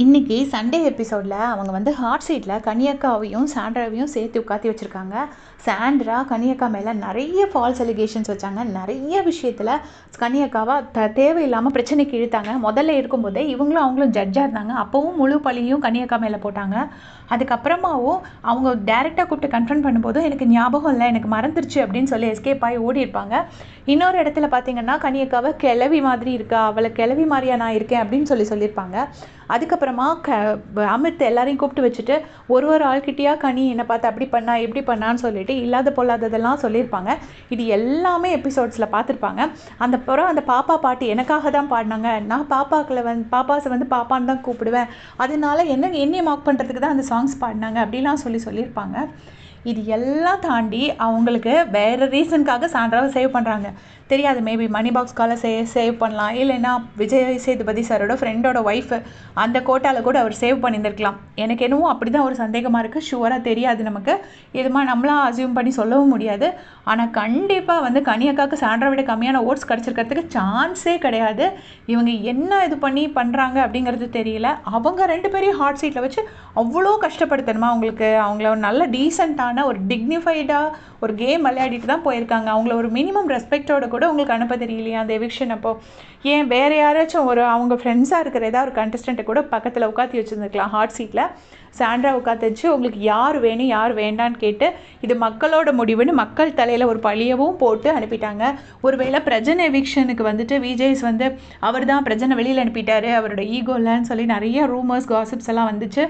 இன்னைக்கு சண்டே எபிசோடில் அவங்க வந்து ஹாட் சீட்டில் கனியக்காவையும் சாண்ட்ராவையும் சேர்த்து உட்காத்தி வச்சுருக்காங்க. சாண்ட்ரா கனியக்கா மேலே நிறைய ஃபால்ஸ் அலிகேஷன்ஸ் வச்சாங்க. நிறைய விஷயத்தில் கனியக்காவை தேவையில்லாமல் பிரச்சனைக்கு இழுத்தாங்க. முதல்ல இருக்கும்போதே இவங்களும் அவங்களும் ஜட்ஜாக இருந்தாங்க. அப்போவும் முழு பழியும் கனியக்கா மேலே போட்டாங்க. அதுக்கப்புறமாவும் அவங்க டைரெக்டாக கூப்பிட்டு கன்ஃபர்ன் பண்ணும்போதும் எனக்கு ஞாபகம் இல்லை, எனக்கு மறந்துருச்சு அப்படின்னு சொல்லி எஸ்கேப் ஆகி ஓடி இருப்பாங்க. இன்னொரு இடத்துல பார்த்தீங்கன்னா கனியக்காவை கிளவி மாதிரி இருக்கா, அவளை கிளவி மாதிரியா நான் இருக்கேன் அப்படின்னு சொல்லியிருப்பாங்க. அதுக்கப்புறமா அமித் எல்லாரையும் கூப்பிட்டு வச்சுட்டு ஒரு ஆள்கிட்டயா கனி என்னை பார்த்து அப்படி பண்ணா இப்படி பண்ணான்னு சொல்லிட்டு இல்லாத பொல்லாததெல்லாம் சொல்லியிருப்பாங்க. இது எல்லாமே எபிசோட்ஸில் பார்த்துருப்பாங்க. அந்த பாப்பா பாட்டு எனக்காக தான் பாடினாங்க, நான் பாப்பாஸை வந்து பாப்பான்னு தான் கூப்பிடுவேன், அதனால என்னையை மார்க் பண்ணுறதுக்கு தான் அந்த சாங்ஸ் பாடினாங்க அப்படிலாம் சொல்லியிருப்பாங்க. இது எல்லாம் தாண்டி அவங்களுக்கு வேறு ரீசனுக்காக சாண்ட்ராவை சேவ் பண்ணுறாங்க. தெரியாது, மேபி மணி பாக்ஸ் காலை சேவ் பண்ணலாம், இல்லைன்னா விஜய் சேதுபதி சாரோட ஃப்ரெண்டோட ஒய்ஃபு அந்த கோட்டாவில் கூட அவர் சேவ் பண்ணியிருந்திருக்கலாம். எனக்கு என்னவோ அப்படி தான் ஒரு சந்தேகமாக இருக்குது. ஷுவராக தெரியாது நமக்கு, இதுமா நம்மளாம் அசியூம் பண்ணி சொல்லவும் முடியாது. ஆனால் கண்டிப்பாக வந்து கனியக்காவுக்கு சாண்ட்ரா விட கம்மியான ஓட்ஸ் கிடச்சிருக்கிறதுக்கு சான்ஸே கிடையாது. இவங்க என்ன இது பண்ணுறாங்க அப்படிங்கிறது தெரியல. அவங்க 2 பேரையும் ஹாட் சீட்டில் வச்சு அவ்வளோ கஷ்டப்படுத்தணுமா அவங்கள ஒரு நல்ல டீசெண்டான ஒரு டிக்னிஃபைடாக ஒரு கேம் விளையாடிட்டு தான் போயிருக்காங்க. அவங்கள ஒரு மினிமம் ரெஸ்பெக்டோட கூட உங்களுக்கு அனுப்ப தெரியலையா அந்த எவிக்ஷன் அப்போ? ஏன் வேறு யாராச்சும் அவங்க ஃப்ரெண்ட்ஸாக இருக்கிற ஏதாவது ஒரு கண்டஸ்டண்ட்டை கூட பக்கத்தில் உட்காத்தி வச்சுருந்துருக்கலாம். ஹாட் சீட்டில் சாண்ட்ரா உட்காந்து வச்சு உங்களுக்கு யார் வேணும் யார் வேண்டான்னு கேட்டு இது மக்களோட முடிவுன்னு மக்கள் தலையில் ஒரு பழியவும் போட்டு அனுப்பிட்டாங்க. ஒருவேளை பிரஜன் எவிக்ஷனுக்கு வந்துட்டு விஜய்ஸ் வந்து அவர் தான் பிரஜனை வெளியில் அனுப்பிட்டாரு, அவரோட ஈகோ இல்லைன்னு சொல்லி நிறைய ரூமர்ஸ் காசிப்ஸ் எல்லாம் வந்துச்சு.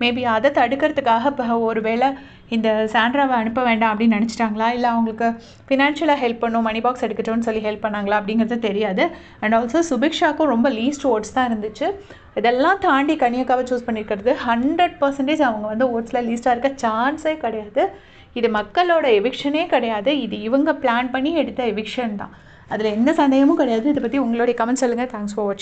மேபி அதை தடுக்கிறதுக்காக இப்போ ஒருவேளை இந்த சாண்ட்ராவை அனுப்ப வேண்டாம் அப்படின்னு நினச்சிட்டாங்களா, இல்லை அவங்களுக்கு ஃபினான்ஷியலாக ஹெல்ப் பண்ணும் மணி பாக்ஸ் எடுக்கட்டும்னு சொல்லி ஹெல்ப் பண்ணாங்களா அப்படிங்கிறது தெரியாது. அண்ட் ஆல்சோ சுபிக்ஷாக்கும் ரொம்ப லீஸ்ட் ஓட்ஸ் தான் இருந்துச்சு. இதெல்லாம் தாண்டி கனியக்காவை சூஸ் பண்ணியிருக்கிறது 100% அவங்க வந்து ஓட்ஸில் லீஸ்ட்டாக இருக்க சான்ஸே கிடையாது. இது மக்களோட எவிக்ஷனே கிடையாது, இது இவங்க பிளான் பண்ணி எடுத்த எவிக்ஷன் தான். அதில் எந்த சந்தேகமும் கிடையாது. இதை பற்றி உங்களுடைய கமெண்ட் சொல்லுங்கள். தேங்க்ஸ் ஃபார் வாட்சிங்.